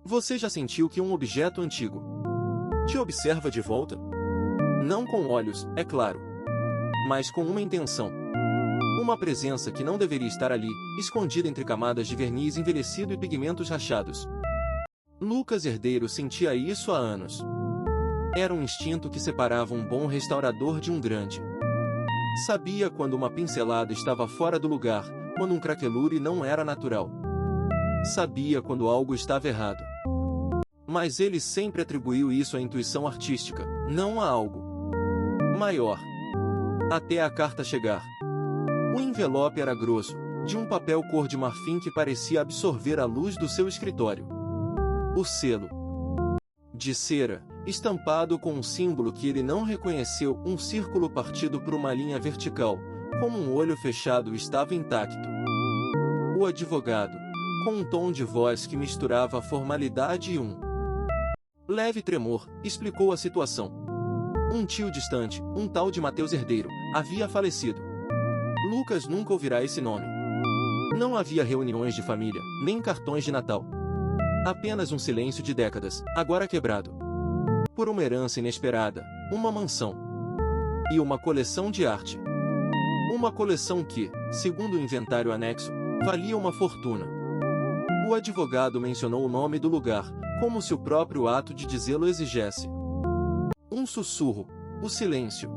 Você já sentiu que um objeto antigo te observa de volta? Não com olhos, é claro, mas com uma intenção. Uma presença que não deveria estar ali, escondida entre camadas de verniz envelhecido e pigmentos rachados. Lucas Herdeiro sentia isso há anos. Era um instinto que separava um bom restaurador de um grande. Sabia quando uma pincelada estava fora do lugar, quando um craquelure não era natural. Sabia quando algo estava errado. Mas ele sempre atribuiu isso à intuição artística, não a algo maior. Até a carta chegar. O envelope era grosso, de um papel cor de marfim que parecia absorver a luz do seu escritório. O selo, de cera, estampado com um símbolo que ele não reconheceu, um círculo partido por uma linha vertical, como um olho fechado, estava intacto. O advogado, com um tom de voz que misturava a formalidade e um leve tremor, explicou a situação. Um tio distante, um tal de Mateus Herdeiro, havia falecido. Lucas nunca ouvirá esse nome. Não havia reuniões de família, nem cartões de Natal. Apenas um silêncio de décadas, agora quebrado por uma herança inesperada, uma mansão e uma coleção de arte. Uma coleção que, segundo o inventário anexo, valia uma fortuna. O advogado mencionou o nome do lugar, como se o próprio ato de dizê-lo exigesse. Um sussurro, o silêncio.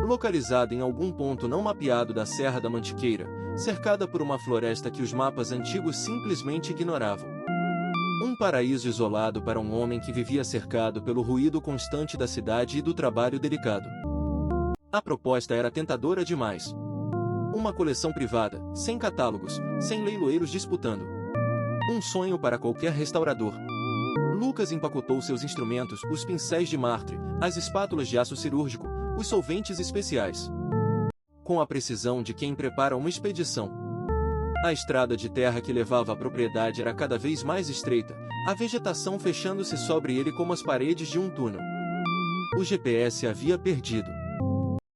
Localizada em algum ponto não mapeado da Serra da Mantiqueira, cercada por uma floresta que os mapas antigos simplesmente ignoravam. Um paraíso isolado para um homem que vivia cercado pelo ruído constante da cidade e do trabalho delicado. A proposta era tentadora demais. Uma coleção privada, sem catálogos, sem leiloeiros disputando. Um sonho para qualquer restaurador. Lucas empacotou seus instrumentos, os pincéis de martre, as espátulas de aço cirúrgico, os solventes especiais. Com a precisão de quem prepara uma expedição. A estrada de terra que levava à propriedade era cada vez mais estreita, a vegetação fechando-se sobre ele como as paredes de um túnel. O GPS havia perdido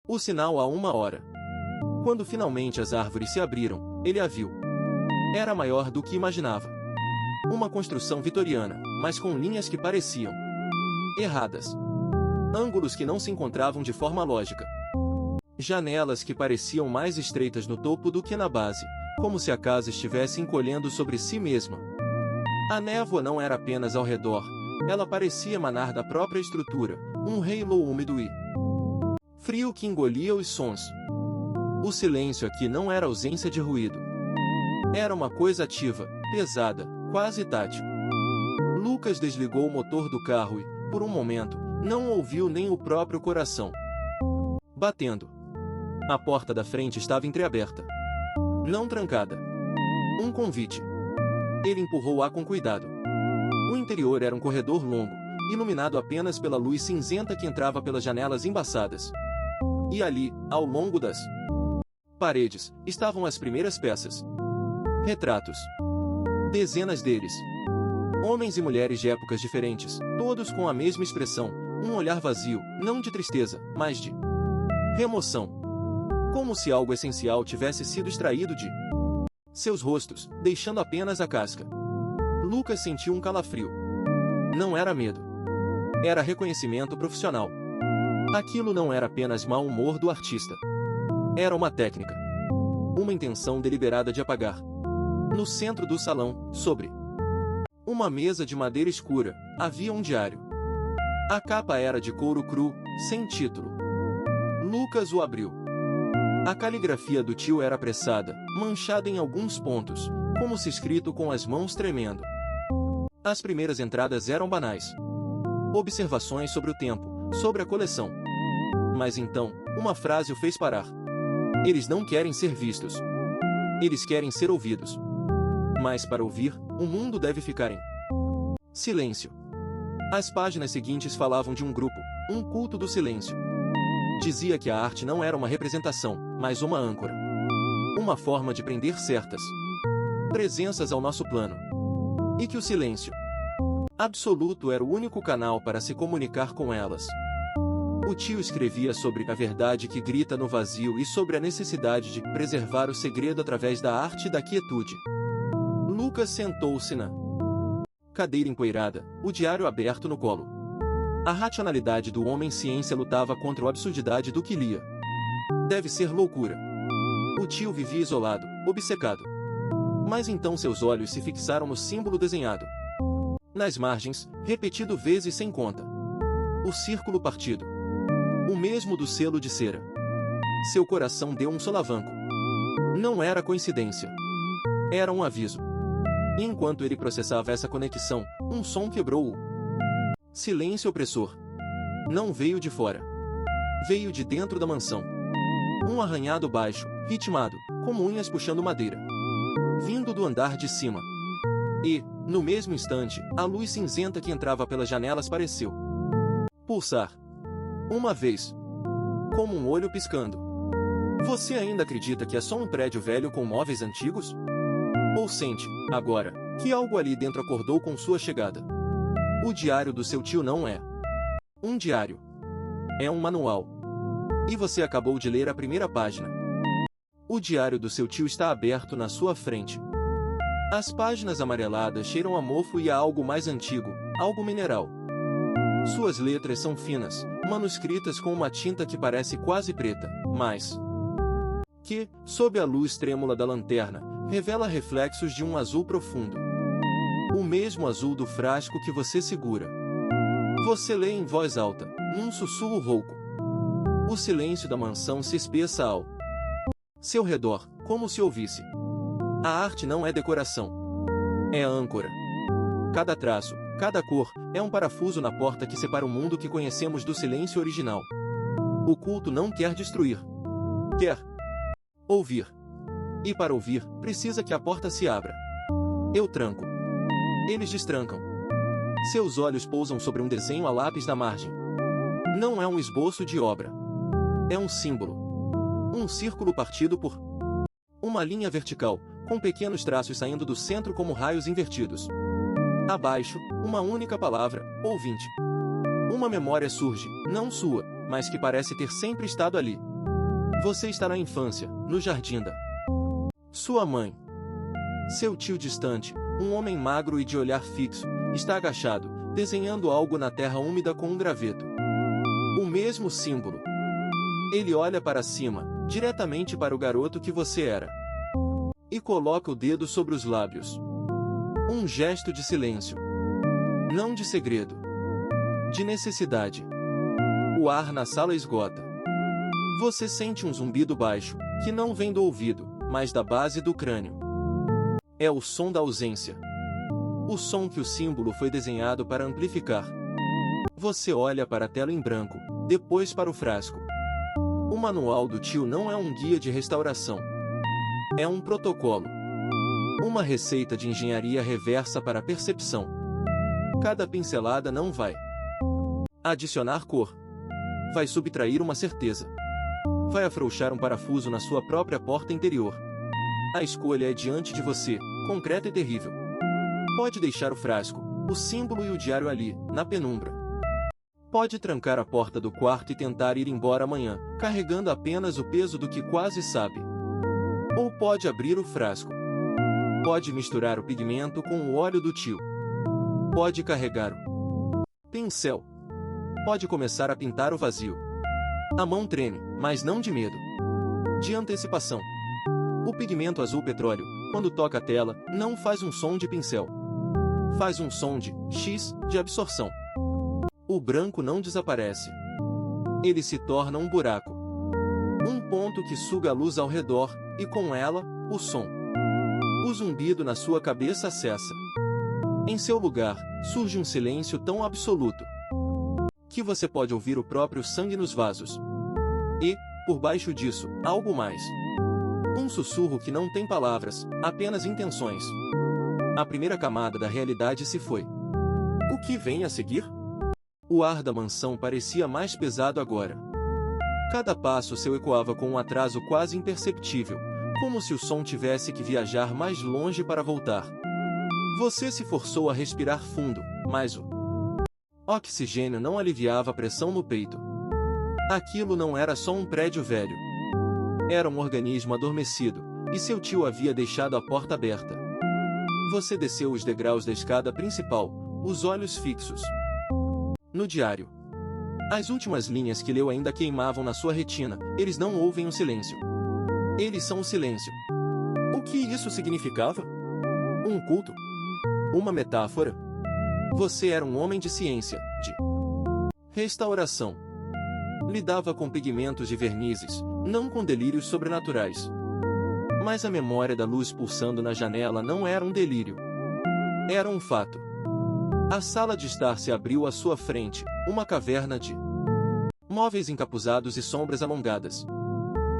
o sinal há 1 hora. Quando finalmente as árvores se abriram, ele a viu. Era maior do que imaginava. Uma construção vitoriana, mas com linhas que pareciam erradas. Ângulos que não se encontravam de forma lógica. Janelas que pareciam mais estreitas no topo do que na base, como se a casa estivesse encolhendo sobre si mesma. A névoa não era apenas ao redor, ela parecia emanar da própria estrutura, um halo úmido e frio que engolia os sons. O silêncio aqui não era ausência de ruído. Era uma coisa ativa, pesada, quase tátil. Lucas desligou o motor do carro e, por um momento, não ouviu nem o próprio coração batendo. A porta da frente estava entreaberta. Não trancada. Um convite. Ele empurrou-a com cuidado. O interior era um corredor longo, iluminado apenas pela luz cinzenta que entrava pelas janelas embaçadas. E ali, ao longo das paredes, estavam as primeiras peças. Retratos. Dezenas deles. Homens e mulheres de épocas diferentes, todos com a mesma expressão, um olhar vazio, não de tristeza, mas de remoção. Como se algo essencial tivesse sido extraído de seus rostos, deixando apenas a casca. Lucas sentiu um calafrio. Não era medo. Era reconhecimento profissional. Aquilo não era apenas mau humor do artista. Era uma técnica. Uma intenção deliberada de apagar. No centro do salão, sobre uma mesa de madeira escura, havia um diário. A capa era de couro cru, sem título. Lucas o abriu. A caligrafia do tio era apressada, manchada em alguns pontos, como se escrito com as mãos tremendo. As primeiras entradas eram banais. Observações sobre o tempo, sobre a coleção. Mas então, uma frase o fez parar. Eles não querem ser vistos. Eles querem ser ouvidos. Mas para ouvir, o mundo deve ficar em silêncio. As páginas seguintes falavam de um grupo, um culto do silêncio. Dizia que a arte não era uma representação, mas uma âncora. Uma forma de prender certas presenças ao nosso plano. E que o silêncio absoluto era o único canal para se comunicar com elas. O tio escrevia sobre a verdade que grita no vazio e sobre a necessidade de preservar o segredo através da arte e da quietude. Lucas sentou-se na cadeira empoeirada, o diário aberto no colo. A racionalidade do homem-ciência lutava contra a absurdidade do que lia. Deve ser loucura. O tio vivia isolado, obcecado. Mas então seus olhos se fixaram no símbolo desenhado nas margens, repetido vezes sem conta. O círculo partido. O mesmo do selo de cera. Seu coração deu um solavanco. Não era coincidência. Era um aviso. E enquanto ele processava essa conexão, um som quebrou o silêncio opressor. Não veio de fora. Veio de dentro da mansão. Um arranhado baixo, ritmado, como unhas puxando madeira. Vindo do andar de cima. E, no mesmo instante, a luz cinzenta que entrava pelas janelas pareceu pulsar. Uma vez. Como um olho piscando. Você ainda acredita que é só um prédio velho com móveis antigos? Ou sente, agora, que algo ali dentro acordou com sua chegada? O diário do seu tio não é um diário. É um manual. E você acabou de ler a primeira página. O diário do seu tio está aberto na sua frente. As páginas amareladas cheiram a mofo e a algo mais antigo, algo mineral. Suas letras são finas, manuscritas com uma tinta que parece quase preta, mas que, sob a luz trêmula da lanterna, revela reflexos de um azul profundo. O mesmo azul do frasco que você segura. Você lê em voz alta, num sussurro rouco. O silêncio da mansão se espessa ao seu redor, como se ouvisse. A arte não é decoração. É a âncora. Cada traço, cada cor, é um parafuso na porta que separa o mundo que conhecemos do silêncio original. O culto não quer destruir. Quer ouvir. E para ouvir, precisa que a porta se abra. Eu tranco. Eles destrancam. Seus olhos pousam sobre um desenho a lápis na margem. Não é um esboço de obra. É um símbolo. Um círculo partido por uma linha vertical, com pequenos traços saindo do centro como raios invertidos. Abaixo, uma única palavra, ouvinte. Uma memória surge, não sua, mas que parece ter sempre estado ali. Você está na infância, no jardim da sua mãe. Seu tio distante, um homem magro e de olhar fixo, está agachado, desenhando algo na terra úmida com um graveto. O mesmo símbolo. Ele olha para cima, diretamente para o garoto que você era. E coloca o dedo sobre os lábios. Um gesto de silêncio. Não de segredo. De necessidade. O ar na sala esgota. Você sente um zumbido baixo, que não vem do ouvido, mas da base do crânio. É o som da ausência. O som que o símbolo foi desenhado para amplificar. Você olha para a tela em branco, depois para o frasco. O manual do tio não é um guia de restauração. É um protocolo. Uma receita de engenharia reversa para a percepção. Cada pincelada não vai adicionar cor. Vai subtrair uma certeza. Vai afrouxar um parafuso na sua própria porta interior. A escolha é diante de você, concreta e terrível. Pode deixar o frasco, o símbolo e o diário ali, na penumbra. Pode trancar a porta do quarto e tentar ir embora amanhã, carregando apenas o peso do que quase sabe. Ou pode abrir o frasco. Pode misturar o pigmento com o óleo do tio. Pode carregar o pincel. Pode começar a pintar o vazio. A mão treme, mas não de medo. De antecipação. O pigmento azul petróleo, quando toca a tela, não faz um som de pincel. Faz um som de X de absorção. O branco não desaparece. Ele se torna um buraco. Um ponto que suga a luz ao redor, e com ela, o som. O zumbido na sua cabeça cessa. Em seu lugar, surge um silêncio tão absoluto que você pode ouvir o próprio sangue nos vasos. E, por baixo disso, algo mais. Um sussurro que não tem palavras, apenas intenções. A primeira camada da realidade se foi. O que vem a seguir? O ar da mansão parecia mais pesado agora. Cada passo seu ecoava com um atraso quase imperceptível, como se o som tivesse que viajar mais longe para voltar. Você se forçou a respirar fundo, mas o oxigênio não aliviava a pressão no peito. Aquilo não era só um prédio velho. Era um organismo adormecido, e seu tio havia deixado a porta aberta. Você desceu os degraus da escada principal, os olhos fixos no diário. As últimas linhas que leu ainda queimavam na sua retina. Eles não ouvem o silêncio. Eles são o silêncio. O que isso significava? Um culto? Uma metáfora? Você era um homem de ciência, de restauração. Lidava com pigmentos e vernizes, não com delírios sobrenaturais. Mas a memória da luz pulsando na janela não era um delírio. Era um fato. A sala de estar se abriu à sua frente, uma caverna de móveis encapuzados e sombras alongadas.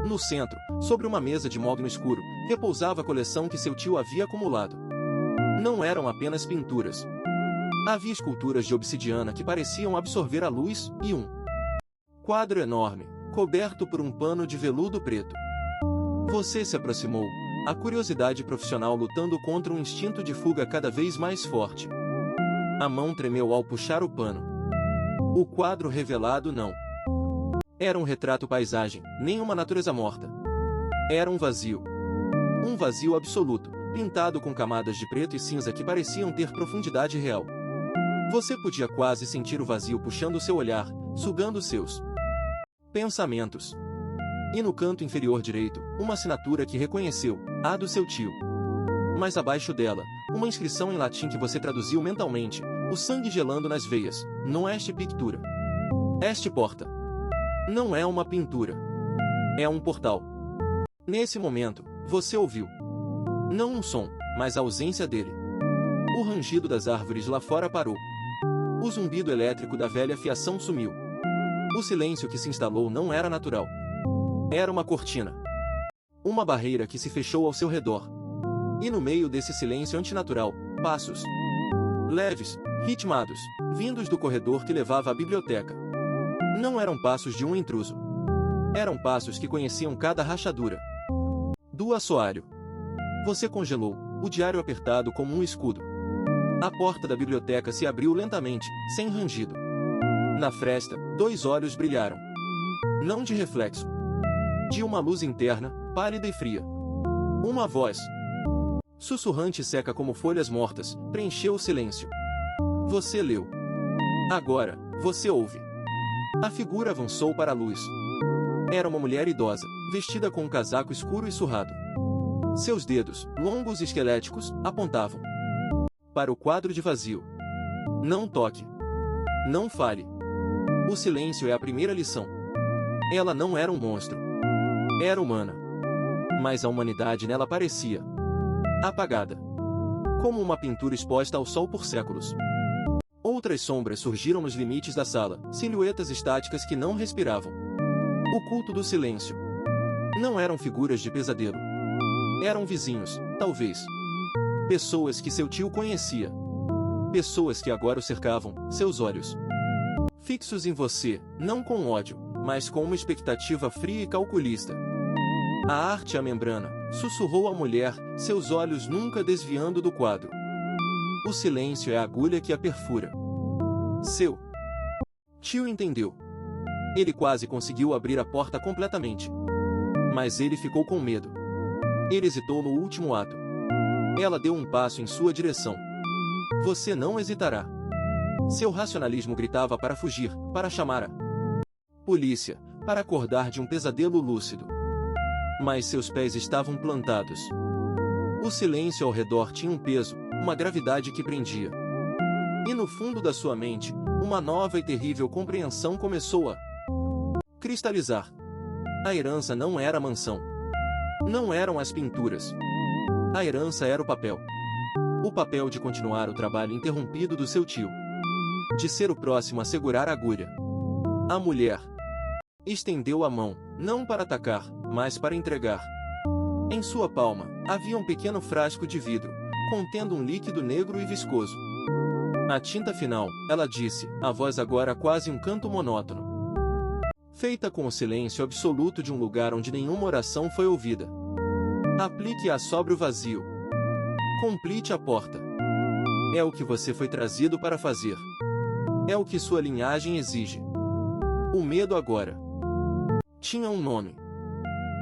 No centro, sobre uma mesa de mogno escuro, repousava a coleção que seu tio havia acumulado. Não eram apenas pinturas. Havia esculturas de obsidiana que pareciam absorver a luz e um quadro enorme, coberto por um pano de veludo preto. Você se aproximou, a curiosidade profissional lutando contra um instinto de fuga cada vez mais forte. A mão tremeu ao puxar o pano. O quadro revelado não era um retrato paisagem, nem uma natureza morta. Era um vazio. Um vazio absoluto, pintado com camadas de preto e cinza que pareciam ter profundidade real. Você podia quase sentir o vazio puxando seu olhar, sugando seus pensamentos. E no canto inferior direito, uma assinatura que reconheceu, a do seu tio. Mas abaixo dela, uma inscrição em latim que você traduziu mentalmente, o sangue gelando nas veias, non est pictura. Este porta. Não é uma pintura. É um portal. Nesse momento, você ouviu. Não um som, mas a ausência dele. O rangido das árvores lá fora parou. O zumbido elétrico da velha fiação sumiu. O silêncio que se instalou não era natural. Era uma cortina. Uma barreira que se fechou ao seu redor. E no meio desse silêncio antinatural, passos leves, ritmados, vindos do corredor que levava à biblioteca. Não eram passos de um intruso. Eram passos que conheciam cada rachadura do assoalho. Você congelou, o diário apertado como um escudo. A porta da biblioteca se abriu lentamente, sem rangido. Na fresta, 2 olhos brilharam. Não de reflexo. De uma luz interna, pálida e fria. Uma voz sussurrante e seca como folhas mortas, preencheu o silêncio. Você leu. Agora, você ouve. A figura avançou para a luz. Era uma mulher idosa, vestida com um casaco escuro e surrado. Seus dedos, longos e esqueléticos, apontavam para o quadro de vazio. Não toque. Não fale. O silêncio é a primeira lição. Ela não era um monstro. Era humana. Mas a humanidade nela parecia apagada. Como uma pintura exposta ao sol por séculos. Outras sombras surgiram nos limites da sala, silhuetas estáticas que não respiravam. O culto do silêncio. Não eram figuras de pesadelo. Eram vizinhos, talvez. Pessoas que seu tio conhecia. Pessoas que agora o cercavam, seus olhos fixos em você, não com ódio, mas com uma expectativa fria e calculista. A arte é a membrana, sussurrou a mulher, seus olhos nunca desviando do quadro. O silêncio é a agulha que a perfura. Seu tio entendeu. Ele quase conseguiu abrir a porta completamente. Mas ele ficou com medo. Ele hesitou no último ato. Ela deu um passo em sua direção. Você não hesitará. Seu racionalismo gritava para fugir, para chamar a polícia, para acordar de um pesadelo lúcido. Mas seus pés estavam plantados. O silêncio ao redor tinha um peso, uma gravidade que prendia. E no fundo da sua mente, uma nova e terrível compreensão começou a cristalizar. A herança não era a mansão. Não eram as pinturas. A herança era o papel. O papel de continuar o trabalho interrompido do seu tio. De ser o próximo a segurar a agulha. A mulher estendeu a mão, não para atacar, mas para entregar. Em sua palma, havia um pequeno frasco de vidro, contendo um líquido negro e viscoso. A tinta final, ela disse, a voz agora quase um canto monótono. Feita com o silêncio absoluto de um lugar onde nenhuma oração foi ouvida. Aplique-a sobre o vazio. Complete a porta. É o que você foi trazido para fazer. É o que sua linhagem exige. O medo agora tinha um nome.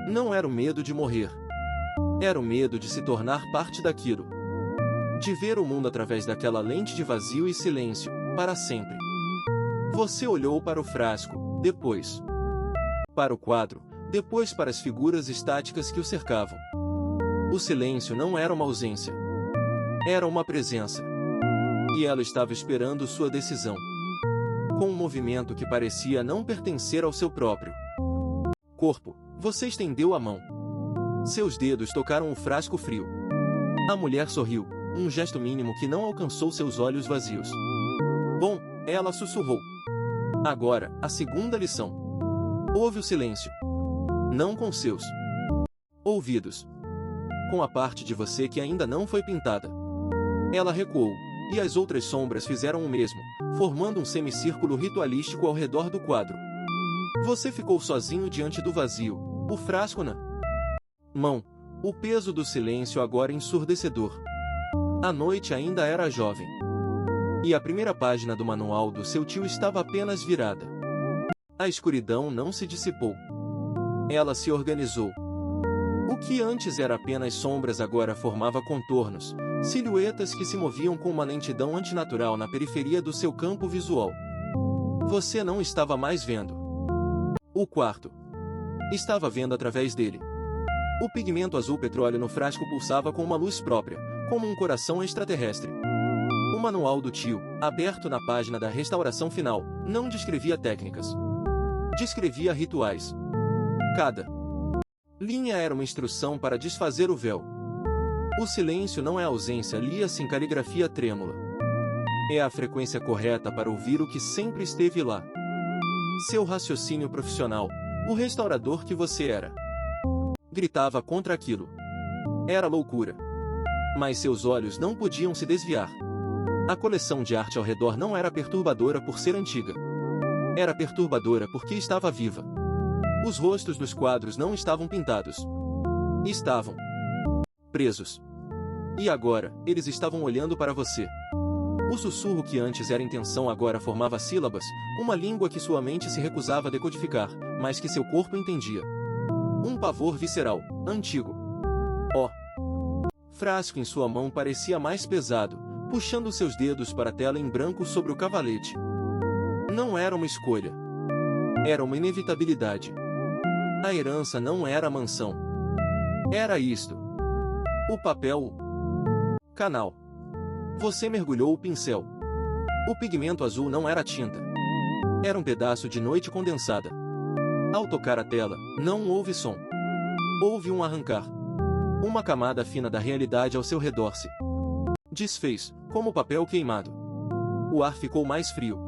Não era o medo de morrer. Era o medo de se tornar parte daquilo. De ver o mundo através daquela lente de vazio e silêncio, para sempre. Você olhou para o frasco, depois para o quadro, depois para as figuras estáticas que o cercavam. O silêncio não era uma ausência. Era uma presença. E ela estava esperando sua decisão. Com um movimento que parecia não pertencer ao seu próprio corpo, você estendeu a mão. Seus dedos tocaram o frasco frio. A mulher sorriu, um gesto mínimo que não alcançou seus olhos vazios. Bom, ela sussurrou. Agora, a segunda lição. Ouve o silêncio. Não com seus ouvidos. Com a parte de você que ainda não foi pintada. Ela recuou, e as outras sombras fizeram o mesmo, formando um semicírculo ritualístico ao redor do quadro. Você ficou sozinho diante do vazio, o frasco na mão, o peso do silêncio agora ensurdecedor. A noite ainda era jovem. E a primeira página do manual do seu tio estava apenas virada. A escuridão não se dissipou. Ela se organizou. O que antes era apenas sombras agora formava contornos, silhuetas que se moviam com uma lentidão antinatural na periferia do seu campo visual. Você não estava mais vendo o quarto. Estava vendo através dele. O pigmento azul petróleo no frasco pulsava com uma luz própria, como um coração extraterrestre. O manual do tio, aberto na página da restauração final, não descrevia técnicas. Descrevia rituais. Cada linha era uma instrução para desfazer o véu. O silêncio não é ausência, lia-se em caligrafia trêmula. É a frequência correta para ouvir o que sempre esteve lá. Seu raciocínio profissional, o restaurador que você era, gritava contra aquilo. Era loucura. Mas seus olhos não podiam se desviar. A coleção de arte ao redor não era perturbadora por ser antiga. Era perturbadora porque estava viva. Os rostos nos quadros não estavam pintados. Estavam presos. E agora, eles estavam olhando para você. O sussurro que antes era intenção agora formava sílabas, uma língua que sua mente se recusava a decodificar, mas que seu corpo entendia. Um pavor visceral, antigo. O frasco em sua mão parecia mais pesado, puxando seus dedos para a tela em branco sobre o cavalete. Não era uma escolha. Era uma inevitabilidade. A herança não era a mansão. Era isto. O papel. Canal. Você mergulhou o pincel. O pigmento azul não era tinta. Era um pedaço de noite condensada. Ao tocar a tela, não houve som. Houve um arrancar. Uma camada fina da realidade ao seu redor se desfez, como papel queimado. O ar ficou mais frio.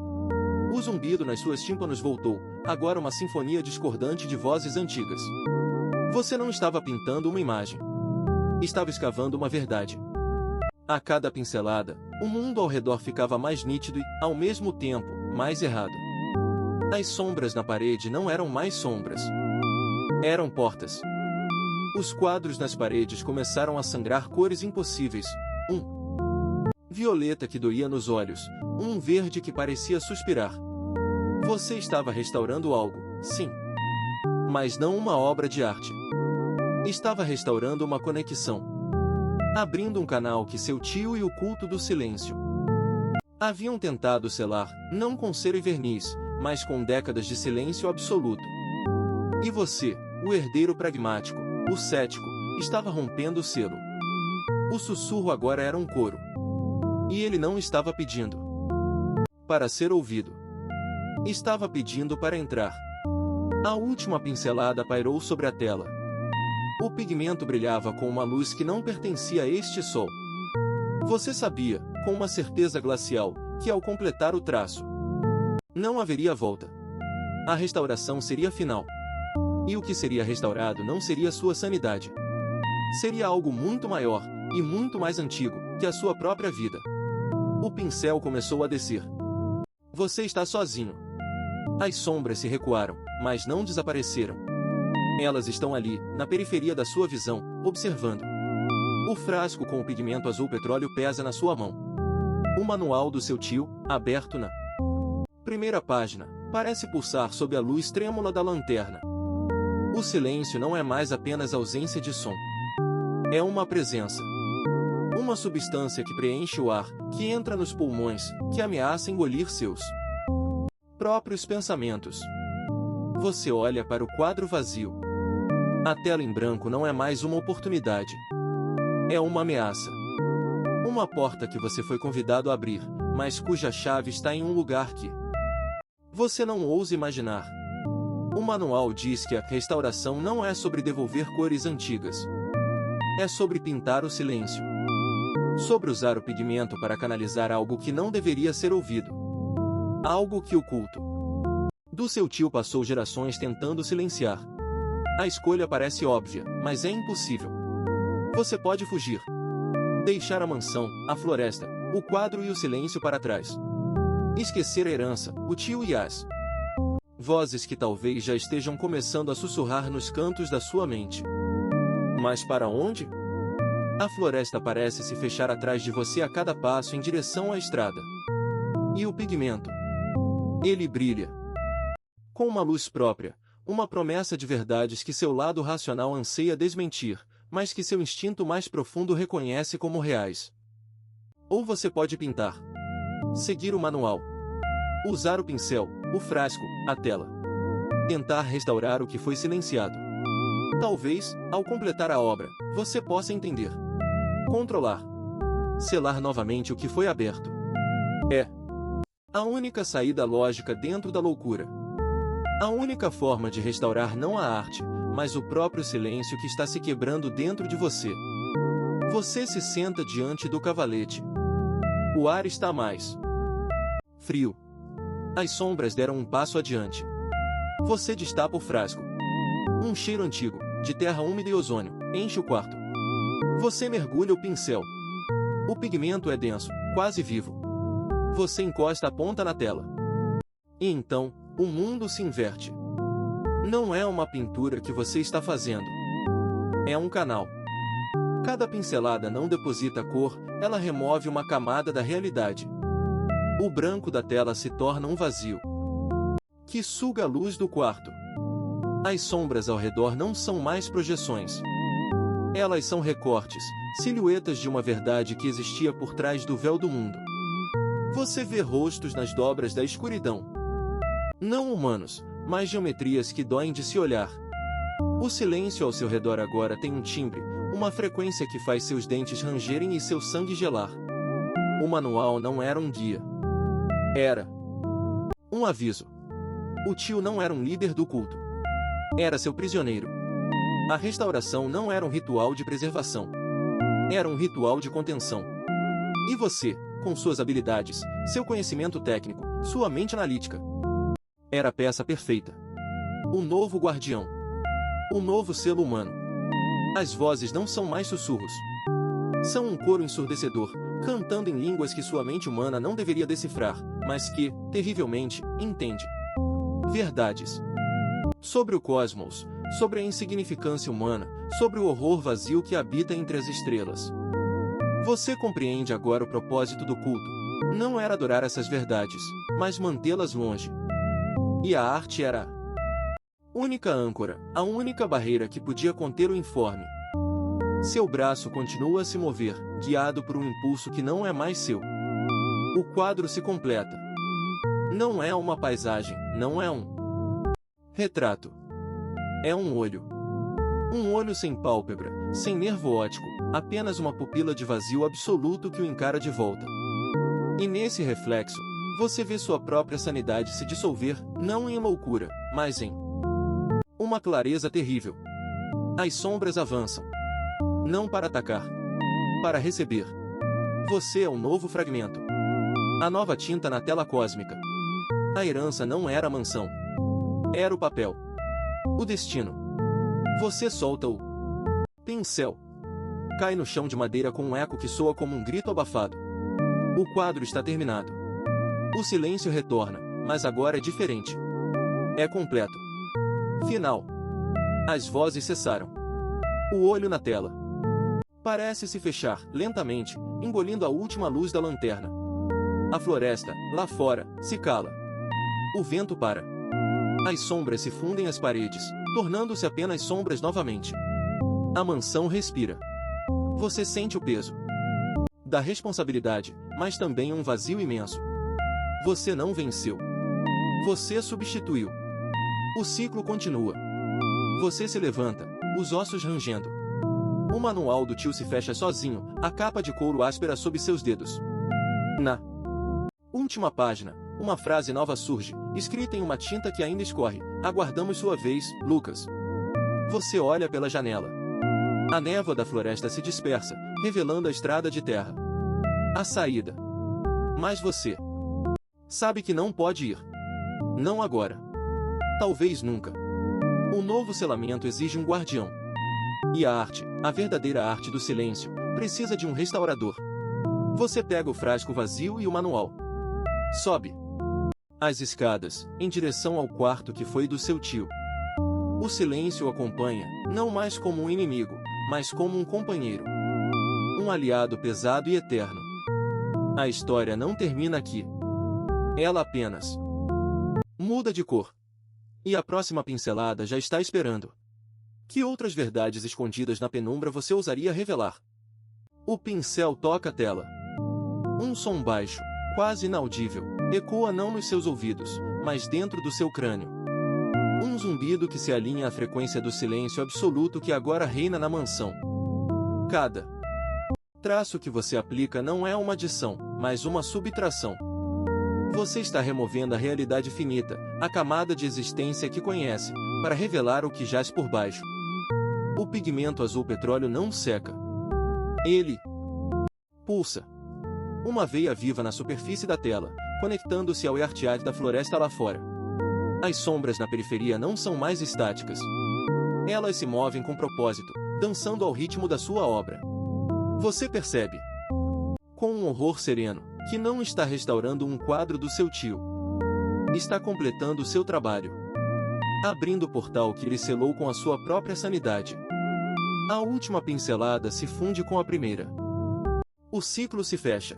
O zumbido nas suas tímpanos voltou, agora uma sinfonia discordante de vozes antigas. Você não estava pintando uma imagem. Estava escavando uma verdade. A cada pincelada, o mundo ao redor ficava mais nítido e, ao mesmo tempo, mais errado. As sombras na parede não eram mais sombras. Eram portas. Os quadros nas paredes começaram a sangrar cores impossíveis. Um violeta que doía nos olhos, um verde que parecia suspirar. Você estava restaurando algo, sim. Mas não uma obra de arte. Estava restaurando uma conexão. Abrindo um canal que seu tio e o culto do silêncio haviam tentado selar, não com cera e verniz, mas com décadas de silêncio absoluto. E você, o herdeiro pragmático, o cético, estava rompendo o selo. O sussurro agora era um coro. E ele não estava pedindo para ser ouvido. Estava pedindo para entrar. A última pincelada pairou sobre a tela. O pigmento brilhava com uma luz que não pertencia a este sol. Você sabia, com uma certeza glacial, que ao completar o traço, não haveria volta. A restauração seria final. E o que seria restaurado não seria sua sanidade. Seria algo muito maior, e muito mais antigo, que a sua própria vida. O pincel começou a descer. Você está sozinho. As sombras se recuaram, mas não desapareceram. Elas estão ali, na periferia da sua visão, observando. O frasco com o pigmento azul petróleo pesa na sua mão. O manual do seu tio, aberto na primeira página, parece pulsar sob a luz trêmula da lanterna. O silêncio não é mais apenas ausência de som. É uma presença. Uma substância que preenche o ar, que entra nos pulmões, que ameaça engolir seus próprios pensamentos. Você olha para o quadro vazio. A tela em branco não é mais uma oportunidade. É uma ameaça. Uma porta que você foi convidado a abrir, mas cuja chave está em um lugar que você não ousa imaginar. O manual diz que a restauração não é sobre devolver cores antigas. É sobre pintar o silêncio. Sobre usar o pigmento para canalizar algo que não deveria ser ouvido. Algo que o culto do seu tio passou gerações tentando silenciar. A escolha parece óbvia, mas é impossível. Você pode fugir. Deixar a mansão, a floresta, o quadro e o silêncio para trás. Esquecer a herança, o tio e as vozes que talvez já estejam começando a sussurrar nos cantos da sua mente. Mas para onde? A floresta parece se fechar atrás de você a cada passo em direção à estrada. E o pigmento? Ele brilha com uma luz própria, uma promessa de verdades que seu lado racional anseia desmentir, mas que seu instinto mais profundo reconhece como reais. Ou você pode pintar. Seguir o manual. Usar o pincel, o frasco, a tela. Tentar restaurar o que foi silenciado. Talvez, ao completar a obra, você possa entender. Controlar. Selar novamente o que foi aberto. É a única saída lógica dentro da loucura. A única forma de restaurar não a arte, mas o próprio silêncio que está se quebrando dentro de você. Você se senta diante do cavalete. O ar está mais frio. As sombras deram um passo adiante. Você destapa o frasco. Um cheiro antigo, de terra úmida e ozônio, enche o quarto. Você mergulha o pincel. O pigmento é denso, quase vivo. Você encosta a ponta na tela. E então, o mundo se inverte. Não é uma pintura que você está fazendo. É um canal. Cada pincelada não deposita cor, ela remove uma camada da realidade. O branco da tela se torna um vazio que suga a luz do quarto. As sombras ao redor não são mais projeções. Elas são recortes, silhuetas de uma verdade que existia por trás do véu do mundo. Você vê rostos nas dobras da escuridão. Não humanos, mas geometrias que doem de se olhar. O silêncio ao seu redor agora tem um timbre, uma frequência que faz seus dentes rangerem e seu sangue gelar. O manual não era um guia. Era um aviso. O tio não era um líder do culto. Era seu prisioneiro. A restauração não era um ritual de preservação. Era um ritual de contenção. E você, com suas habilidades, seu conhecimento técnico, sua mente analítica, era a peça perfeita. O novo guardião. O novo selo humano. As vozes não são mais sussurros. São um coro ensurdecedor, cantando em línguas que sua mente humana não deveria decifrar, mas que, terrivelmente, entende. Verdades. Sobre o cosmos, sobre a insignificância humana, sobre o horror vazio que habita entre as estrelas. Você compreende agora o propósito do culto. Não era adorar essas verdades, mas mantê-las longe. E a arte era a única âncora, a única barreira que podia conter o informe. Seu braço continua a se mover, guiado por um impulso que não é mais seu. O quadro se completa. Não é uma paisagem, não é um retrato. É um olho. Um olho sem pálpebra, sem nervo óptico, apenas uma pupila de vazio absoluto que o encara de volta. E nesse reflexo, você vê sua própria sanidade se dissolver, não em loucura, mas em uma clareza terrível. As sombras avançam. Não para atacar. Para receber. Você é o novo fragmento. A nova tinta na tela cósmica. A herança não era a mansão. Era o papel. O destino. Você solta o pincel. Cai no chão de madeira com um eco que soa como um grito abafado. O quadro está terminado. O silêncio retorna, mas agora é diferente. É completo. Final. As vozes cessaram. O olho na tela parece se fechar, lentamente, engolindo a última luz da lanterna. A floresta, lá fora, se cala. O vento para. As sombras se fundem às paredes, tornando-se apenas sombras novamente. A mansão respira. Você sente o peso da responsabilidade, mas também um vazio imenso. Você não venceu. Você substituiu. O ciclo continua. Você se levanta, os ossos rangendo. O manual do tio se fecha sozinho, a capa de couro áspera sob seus dedos. Na última página, uma frase nova surge, escrita em uma tinta que ainda escorre. Aguardamos sua vez, Lucas. Você olha pela janela. A névoa da floresta se dispersa, revelando a estrada de terra. A saída. Mas você sabe que não pode ir. Não agora. Talvez nunca. O novo selamento exige um guardião. E a arte, a verdadeira arte do silêncio, precisa de um restaurador. Você pega o frasco vazio e o manual. Sobe as escadas, em direção ao quarto que foi do seu tio. O silêncio o acompanha, não mais como um inimigo, mas como um companheiro. Um aliado pesado e eterno. A história não termina aqui. Ela apenas muda de cor. E a próxima pincelada já está esperando. Que outras verdades escondidas na penumbra você ousaria revelar? O pincel toca a tela. Um som baixo, quase inaudível, ecoa não nos seus ouvidos, mas dentro do seu crânio. Um zumbido que se alinha à frequência do silêncio absoluto que agora reina na mansão. Cada traço que você aplica não é uma adição, mas uma subtração. Você está removendo a realidade finita, a camada de existência que conhece, para revelar o que jaz por baixo. O pigmento azul petróleo não seca. Ele pulsa. Uma veia viva na superfície da tela, conectando-se ao earthead da floresta lá fora. As sombras na periferia não são mais estáticas. Elas se movem com propósito, dançando ao ritmo da sua obra. Você percebe, com um horror sereno, que não está restaurando um quadro do seu tio. Está completando o seu trabalho. Abrindo o portal que ele selou com a sua própria sanidade. A última pincelada se funde com a primeira. O ciclo se fecha.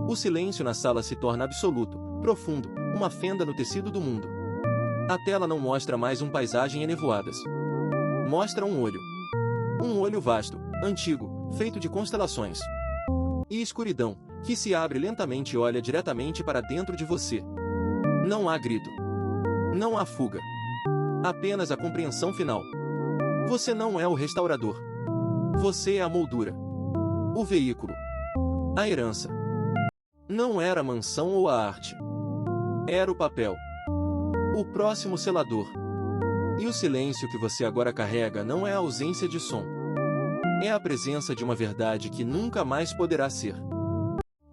O silêncio na sala se torna absoluto, profundo, uma fenda no tecido do mundo. A tela não mostra mais uma paisagem enevoadas. Mostra um olho. Um olho vasto, antigo, feito de constelações. E escuridão, que se abre lentamente e olha diretamente para dentro de você. Não há grito. Não há fuga. Apenas a compreensão final. Você não é o restaurador. Você é a moldura. O veículo. A herança. Não era a mansão ou a arte. Era o papel. O próximo selador. E o silêncio que você agora carrega não é a ausência de som. É a presença de uma verdade que nunca mais poderá ser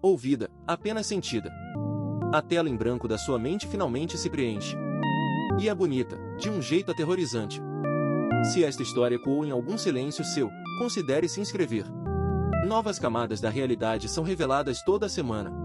ouvida, apenas sentida. A tela em branco da sua mente finalmente se preenche. E é bonita, de um jeito aterrorizante. Se esta história ecoou em algum silêncio seu, considere se inscrever. Novas camadas da realidade são reveladas toda semana.